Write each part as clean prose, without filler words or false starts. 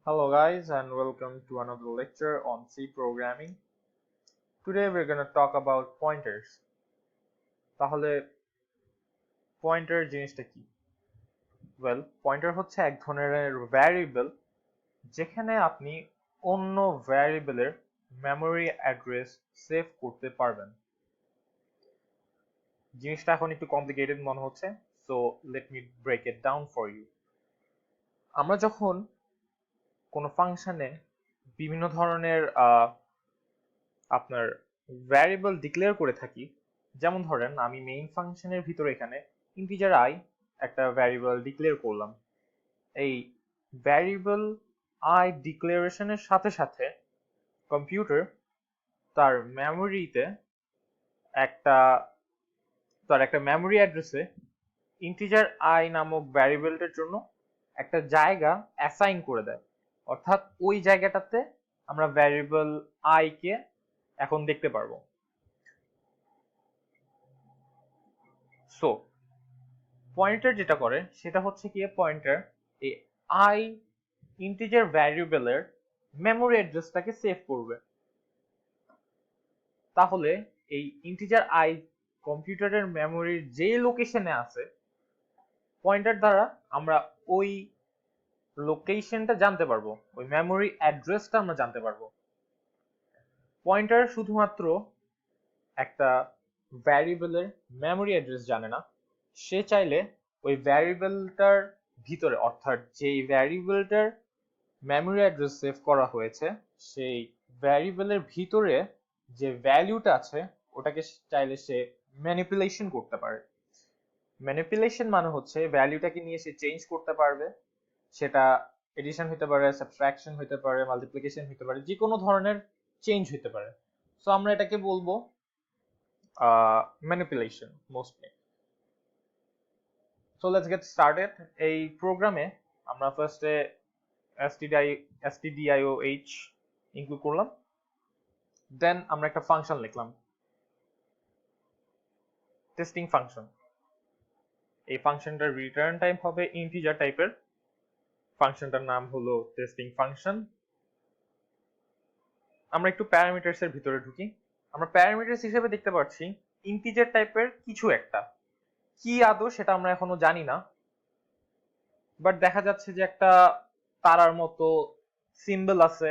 Hello guys and welcome to another lecture on C programming. Today we're going to talk about pointers. তাহলে pointer জিনিসটা কি? Well, pointer হচ্ছে এক ধরনের variable যেখানে আপনি অন্য ভ্যারিয়েবলের মেমরি অ্যাড্রেস সেভ করতে পারবেন। জিনিসটা এখন একটু কমপ্লিকেটেড মনে হচ্ছে, so let me break it down for you. আমরা যখন কোনো ফাংশনে বিভিন্ন ধরনের আপনার ভ্যারিয়েবল ডিক্লেয়ার করে থাকি, যেমন ধরেন আমি মেইন ফাংশনের ভিতরে এখানে ইন্টিজার আই একটা ভ্যারিয়েবল ডিক্লেয়ার করলাম। এই ভ্যারিয়েবল আই ডিক্লারেশনের সাথে সাথে কম্পিউটার তার মেমোরিতে একটা মেমোরি অ্যাড্রেসে ইন্টিজার আই নামক ভ্যারিয়েবলটার জন্য একটা জায়গা অ্যাসাইন করে দেয়, অর্থাৎ ওই জায়গাটাতে আমরা ভ্যারিয়েবল আই কে এখন দেখতে পারবো। সো পয়েন্টার যেটা করে সেটা হচ্ছে কি, পয়েন্টার এই আই ইন্টিজার ভ্যারিয়েবলের মেমোরি অ্যাড্রেসটাকে সেভ করবে। তাহলে এই ইন্টিজার আই কম্পিউটারের মেমোরির যে লোকেশনে আছে, পয়েন্টার দ্বারা আমরা ওই লোকেশনটা জানতে পারবো, ওই মেমোরি অ্যাড্রেসটা আমরা জানতে পারবো। পয়েন্টার শুধুমাত্র একটা ভ্যারিয়েবলের মেমোরি অ্যাড্রেস জানে না, সে চাইলে ওই ভ্যারিয়েবলটার ভিতরে, অর্থাৎ যেই ভ্যারিয়েবলটার মেমোরি অ্যাড্রেস সেভ করা হয়েছে সেই ভ্যারিয়েবলের ভিতরে যে ভ্যালুটা আছে ওটাকে চাইলে সে ম্যানিপুলেশন করতে পারে। ম্যানিপুলেশন মানে হচ্ছে ভ্যালুটাকে নিয়ে সে চেঞ্জ করতে পারবে, সেটা এডিশন হতে পারে, সাবট্রাকশন হতে পারে, মাল্টিপ্লিকেশন হতে পারে, যে কোনো ধরনের চেঞ্জ হতে পারে। সো আমরা এটাকে বলবো manipulation mostly. So let's get started. এই প্রোগ্রামে আমরা ফার্স্টে stdioh ইনক্লুড করলাম, দেন আমরা একটা ফাংশন লিখলাম, টেস্টিং ফাংশন। এই ফাংশনটার রিটার্ন টাইপ হবে ইন্টিজার টাইপের। ফাংশনটার নাম হলো টেস্টিং ফাংশন। আমরা একটু প্যারামিটারস এর ভিতরে ঢুকি। আমরা প্যারামিটারস হিসেবে দেখতে পাচ্ছি ইন্টিজার টাইপের কিছু একটা, কি আদৌ সেটা আমরা এখনো জানি না, বাট দেখা যাচ্ছে যে একটা তারার মতো সিম্বল আছে,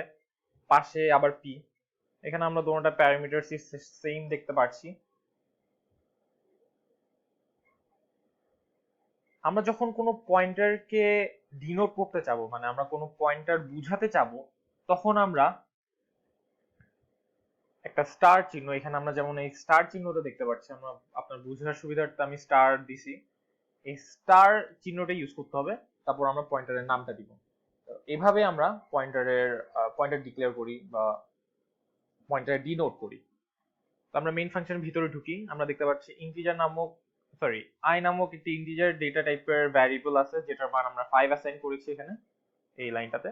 পাশে আবার পি। এখানে আমরা দুটোটা প্যারামিটারস সেম দেখতে পাচ্ছি। আমরা যখন কোনো পয়েন্টারকে ডিনোট করতে চাবো, মানে আমরা কোনো পয়েন্টার বুঝাতে চাবো, তখন আমরা একটা স্টার চিহ্ন, এখানে আমরা যেমন এই স্টার চিহ্নটা দেখতে পাচ্ছি, আমরা আপনার বুঝার সুবিধার্থে আমি স্টার দিছি, এই স্টার চিহ্নটা ইউজ করতে হবে, তারপর আমরা পয়েন্টারের নামটা দিব। এভাবে আমরা পয়েন্টার ডিক্লেয়ার করি বা পয়েন্টার ডিনোট করি। তো আমরা মেইন ফাংশনের ভিতরে ঢুকি, আমরা দেখতে পাচ্ছি আই নামক একটি ইন্টিজার ডেটা টাইপের ভ্যারিয়েবল আছে, যেটার মান আমরা 5 অ্যাসাইন করেছি এখানে এই লাইনটাতে।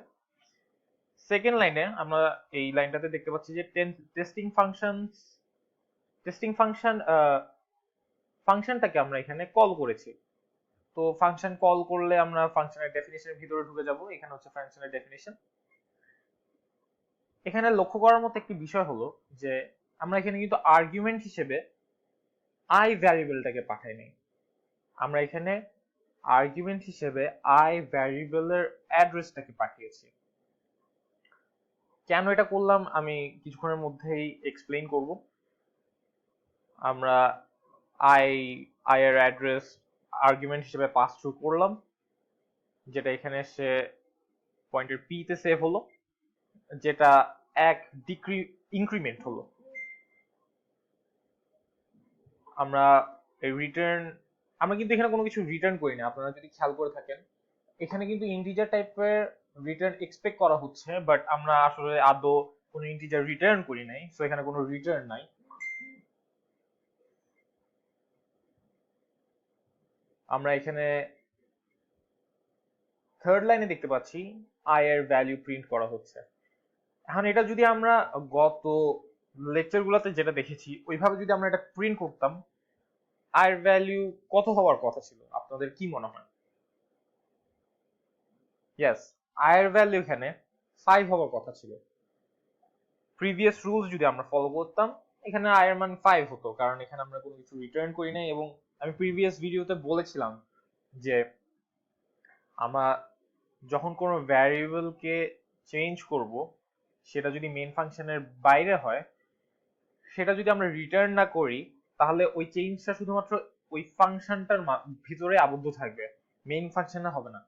সেকেন্ড লাইনে আমরা এই লাইনটাতে দেখতে পাচ্ছি যে টেস্টিং ফাংশনটাকে আমরা এখানে কল করেছি। তো ফাংশন কল করলে আমরা ফাংশনের ডেফিনিশনের ভিতরে ঢুকে যাব। এখানে হচ্ছে ফাংশনের ডেফিনিশন। এখানে লক্ষ্য করার মতো একটি বিষয় হলো যে আমরা এখানে কিন্তু আর্গুমেন্ট হিসেবে আই ভ্যারিয়েবলটাকে পাঠাই নাই, আমরা এখানে আর্গুমেন্ট হিসেবে আই ভ্যারিয়েবলের অ্যাড্রেসটাকে পাঠিয়েছি। কেন এটা করলাম আমি কিছুক্ষণের মধ্যেই এক্সপ্লেইন করব। আমরা আই এর অ্যাড্রেস আর্গুমেন্ট হিসেবে পাস থ্রু করলাম, যেটা এখানে সে পয়েন্টার পি তে সেভ হলো, যেটা এক ইনক্রিমেন্ট হলো। আমরা কিন্তু এখানে কোনো কিছু রিটার্ন করি না, আপনারা যদি খেয়াল করে থাকেন এখানে কিন্তু ইন্টিজার টাইপের রিটার্ন এক্সপেক্ট করা হচ্ছে, বাট আমরা আসলে আদৌ কোনো ইন্টিজার রিটার্ন করি নাই, সো এখানে কোনো রিটার্ন নাই। আমরা এখানে থার্ড লাইনে দেখতে পাচ্ছি আই এর ভ্যালু প্রিন্ট করা হচ্ছে। এখন এটা যদি আমরা গত লেকচারগুলোতে যেটা দেখেছি ওইভাবে যদি আমরা এটা প্রিন্ট করতাম, আই এর ভ্যালু কত হওয়ার কথা ছিল আপনাদের কি মনে হয়? ইয়েস, আই এর ভ্যালু এখানে 5 হওয়ার কথা ছিল। প্রিভিয়াস রুলস যদি আমরা ফলো করতাম এখানে i এর মান 5 হতো, কারণ এখানে আমরা কোনো কিছু রিটার্ন করি নাই। এবং আমি প্রিভিয়াস ভিডিওতে বলেছিলাম যে আমরা যখন কোনো ভ্যারিয়েবলকে চেঞ্জ করব, সেটা যদি মেইন ফাংশনের বাইরে হয়, সেটা যদি আমরা রিটার্ন না করি, তাহলে ওই চেঞ্জটা শুধুমাত্র ওই ফাংশনটার ভিতরে আবদ্ধ থাকবে, মেইন ফাংশনে হবে না।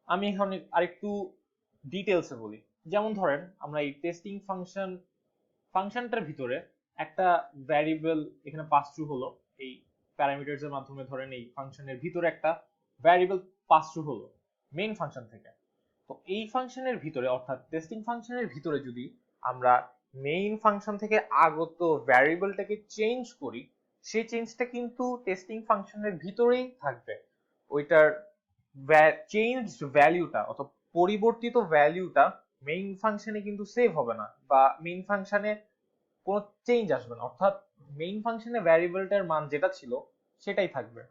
আমি এখন আরেকটু ডিটেলসে বলি। যেমন ধরেন আমরা এই টেস্টিং ফাংশনটার ভিতরে একটা ভ্যারিয়েবল এখানে পাস থ্রু হলো, এই প্যারামিটারস এর মাধ্যমে ধরেন এই ফাংশনের ভিতরে একটা ভ্যারিয়েবল পাস থ্রু হলো মেইন ফাংশন থেকে। তো এই ফাংশনের ভিতরে অর্থাৎ টেস্টিং ফাংশনের ভিতরে যদি আমরা মেইন ফাংশন থেকে আগত ভ্যারিয়েবলটাকে চেঞ্জ করি, সেই চেঞ্জটা কিন্তু টেস্টিং ফাংশনের ভিতরেই থাকবে। ওইটার চেঞ্জড ভ্যালুটা অর্থাৎ পরিবর্তিত ভ্যালুটা মেইন ফাংশনে কিন্তু সেভ হবে না, বা মেইন ফাংশনে কোনো চেঞ্জ আসবে না, অর্থাৎ মেইন ফাংশনে ভ্যারিয়েবলটার মান যেটা ছিল সেটাই থাকবে।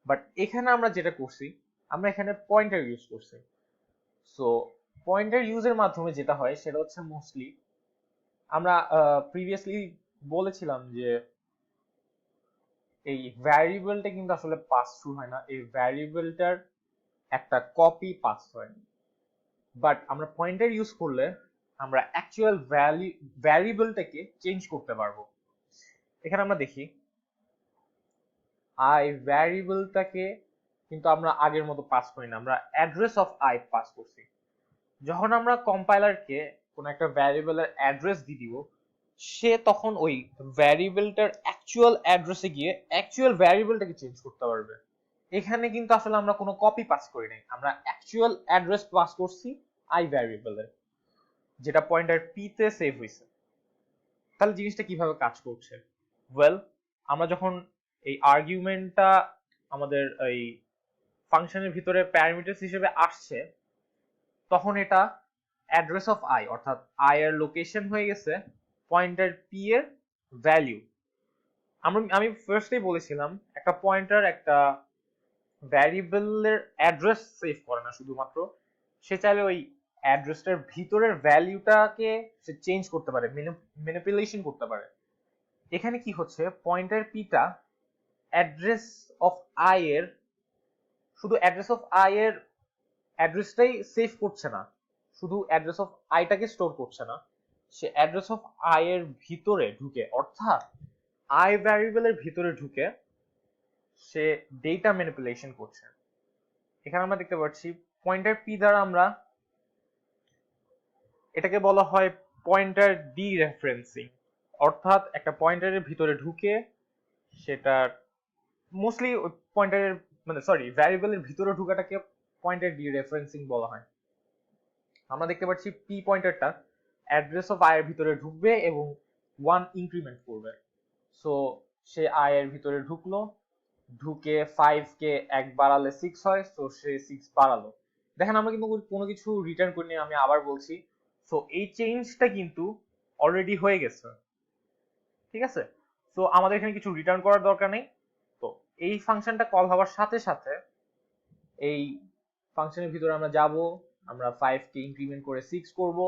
বাট এখানে আমরা যেটা করছি, আমরা এখানে পয়েন্টার ইউজ করছি। সো পয়েন্টার ইউজের মাধ্যমে যেটা হয় সেটা হচ্ছে মোস্টলি আমরা প্রিভিয়াসলি বলেছিলাম যে এই ভ্যারিয়েবলটা কিন্তু আসলে পাস থ্রু হয় না, এই ভ্যারিয়েবলটার একটা কপি পাস হয়। বাট আমরা পয়েন্টার ইউজ করলে আমরা অ্যাকচুয়াল ভ্যারিয়েবলটাকে চেঞ্জ করতে পারবো। এখানে আমরা দেখি আই ভ্যারিয়েবলটাকে কিন্তু আমরা আগের মতো পাস করি না, আমরা অ্যাড্রেস অফ আই পাস করছি। যখন আমরা কম্পাইলারকে কোন একটা ভ্যারিয়েবলের অ্যাড্রেস দিয়ে দিব, সে তখন ওই ভ্যারিয়েবলটার অ্যাকচুয়াল অ্যাড্রেসে গিয়ে অ্যাকচুয়াল ভ্যারিয়েবলটাকে চেঞ্জ করতে পারবে। এখানে কিন্তু আসলে আমরা কোনো কপি পাস করি নাই, আমরা অ্যাকচুয়াল অ্যাড্রেস পাস করছি আই ভ্যারিয়েবলের, যেটা পয়েন্টার পি তে সেভ হয়েছে। তাহলে জিনিসটা কিভাবে কাজ করছে? ওয়েল, আমরা যখন এই আর্গুমেন্টটা আমাদের এই ফাংশনের ভিতরে প্যারামিটারস হিসেবে আসছে, তখন এটা অ্যাড্রেস অফ আই অর্থাৎ আই এর লোকেশন হয়ে গেছে পয়েন্টার পি এর ভ্যালু। আমি ফার্স্টেই বলেছিলাম একটা পয়েন্টার একটা ভ্যারিয়েবলের অ্যাড্রেস সেভ করে না শুধুমাত্র, সে চাইলে ওই অ্যাড্রেসটার ভিতরের ভ্যালুটাকে সে চেঞ্জ করতে পারে, ম্যানিপুলেশন করতে পারে। এখানে কি হচ্ছে, পয়েন্টার পিটা অ্যাড্রেস অফ আই এর শুধু অ্যাড্রেস অফ আই এর অ্যাড্রেসটাই সেভ করছে না, শুধু অ্যাড্রেস অফ আইটাকে স্টোর করছে না, সে অ্যাড্রেস অফ আই এর ভিতরে ঢুকে অর্থাৎ আই ভ্যারিয়েবলের ভিতরে ঢুকে সে ডেটা ম্যানিপুলেশন করছে। এখানে আমরা দেখতে পাচ্ছি পয়েন্টার পি দ্বারা আমরা এটাকে বলা হয় পয়েন্টার ডি রেফারেন্সিং, অর্থাৎ একটা পয়েন্টারের ভিতরে ঢুকে সেটার মোস্টলি পয়েন্টারের ভ্যারিয়েবলের ভিতরে ঢুকাটাকে পয়েন্টার ডি রেফারেন্সিং বলা হয়। আমরা দেখতে পাচ্ছি পি পয়েন্টারটা অ্যাড্রেস অফ আই এর ভিতরে ঢুকবে এবং 1 ইনক্রিমেন্ট করবে। সো সে আই এর ভিতরে ঢুকলো, ঢুকে 5 কে 1 বাড়ালে 6 হয়, সো সে 6 বাড়ালো। দেখেন আমরা কিন্তু কোনো কিছু রিটার্ন করিনি, আমি আবার বলছি। সো এই চেঞ্জটা কিন্তু অলরেডি হয়ে গেছে, ঠিক আছে? সো আমাদের এখানে কিছু রিটার্ন করার দরকার নেই। তো এই ফাংশনটা কল হওয়ার সাথে সাথে এই ফাংশনের ভিতরে আমরা যাব, আমরা 5 কে ইনক্রিমেন্ট করে 6 করব।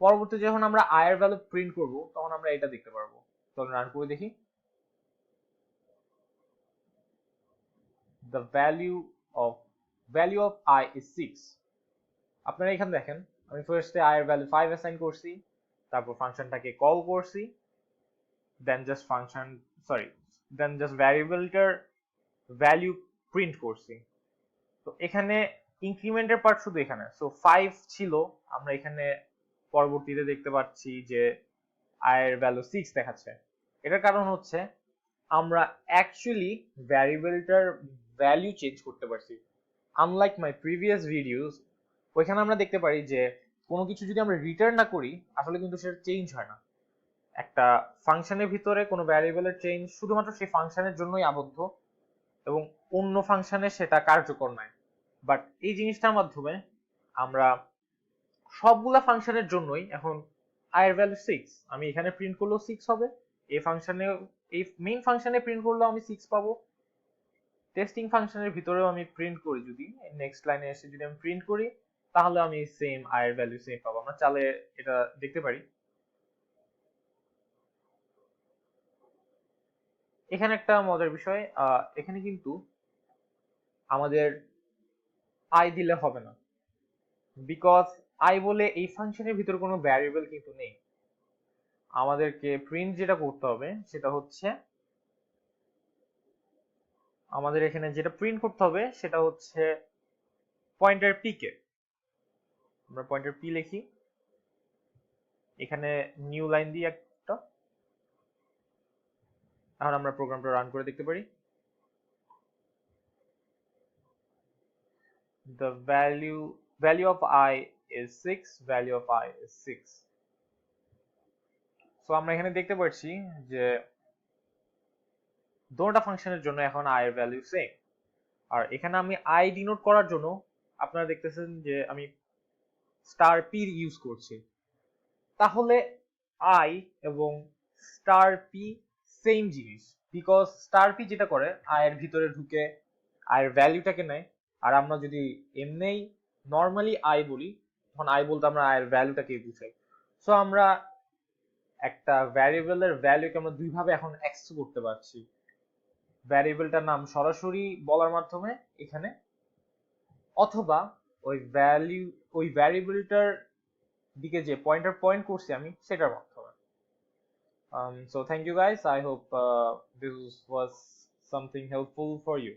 পরবর্তী যখন আমরা i এর ভ্যালু প্রিন্ট করব তখন আমরা এটা দেখতে পারবো। চলুন রান করে দেখি। the value of I is 6। আপনারা এখানে দেখেন আমি ফার্স্টে i এর ভ্যালু 5 অ্যাসাইন করছি, তারপর ফাংশনটাকে কল করছি, দেন জাস্ট ভ্যারিয়েবলটার ভ্যালু প্রিন্ট করছি। তো এখানে ইনক্রিমেন্টের পার্ট শুধু এখানে, সো 5 ছিল, আমরা এখানে পরবর্তীতে দেখতে পাচ্ছি যে i এর ভ্যালু 6 দেখাচ্ছে। এটার কারণ হচ্ছে আমরা অ্যাকচুয়ালি ভ্যারিয়েবলটার ভ্যালু চেঞ্জ করতে পারছি। আনলাইক মাই প্রিভিয়াস ভিডিওস, ওইখানে আমরা দেখতে পারি যে কোনো কিছু যদি আমরা রিটার্ন না করি আসলে কিন্তু সেটা চেঞ্জ হয় না। একটা ফাংশনের ভিতরে কোনো ভ্যারিয়েবলের চেঞ্জ শুধুমাত্র সেই ফাংশনের জন্যই আবদ্ধ এবং অন্য ফাংশনে সেটা কার্যকর নয়। বাট এই জিনিসটার মাধ্যমে আমরা সবগুলা ফাংশনের জন্যই এখন i এর ভ্যালু 6, আমি এখানে প্রিন্ট করলেও 6 হবে, এই ফাংশনে এই মেইন ফাংশনে প্রিন্ট করলেও আমি 6 পাবো, টেস্টিং ফাংশনের ভিতরেও আমি প্রিন্ট করি, যদি নেক্সট লাইনে এসে যদি আমি প্রিন্ট করি তাহলে আমি সেম আই এর ভ্যালু সেম পাবো। আমরা চালে এটা দেখতে পারি। এখানে একটা মজার বিষয়, এখানে কিন্তু আমাদের আই দিলে হবে না, বিকজ আই বলে এই ফাংশনের ভিতর কোনো ভ্যারিয়েবল কিন্তু নেই। আমাদেরকে প্রিন্ট যেটা করতে হবে সেটা হচ্ছে, আমাদের এখানে যেটা প্রিন্ট করতে হবে সেটা হচ্ছে পয়েন্টার পি কে। আমরা পয়েন্টার পি লিখি, এখানে নিউ লাইন দিই একটা। এখন আমরা প্রোগ্রামটা রান করে দেখতে পারি। The value of I is 6, value of I is 6. So আমরা এখানে দেখতে পাচ্ছি যে দুটোটা ফাংশনের জন্য এখন I এর ভ্যালু সেম। আর এখানে আমি I ডিনোট করার জন্য আপনারা দেখতেছেন যে আমি স্টার পি ইউজ করছি। তাহলে I এবং স্টার পি সেম জিনিস, বিকজ স্টার পি যেটা করে I এর ভিতরে ঢুকে I এর ভ্যালুটাকে নেয়। আর আমরা যদি এমনি নর্মালি I বলি, তখন I বলতে আমরা I এর ভ্যালুটাকে বুঝাই। সো আমরা একটা ভ্যারিয়েবলের ভ্যালুকে আমরা দুইভাবে এখন অ্যাক্সেস করতে পারছি। ভ্যারিয়েবলটার নাম সরাসরি বলার মাধ্যমে এখানে, অথবা ওই ভ্যারিয়েবলটার দিকে যে পয়েন্টার পয়েন্ট করছি আমি সেটার মাধ্যমে। So thank you guys. I hope this was something helpful for you.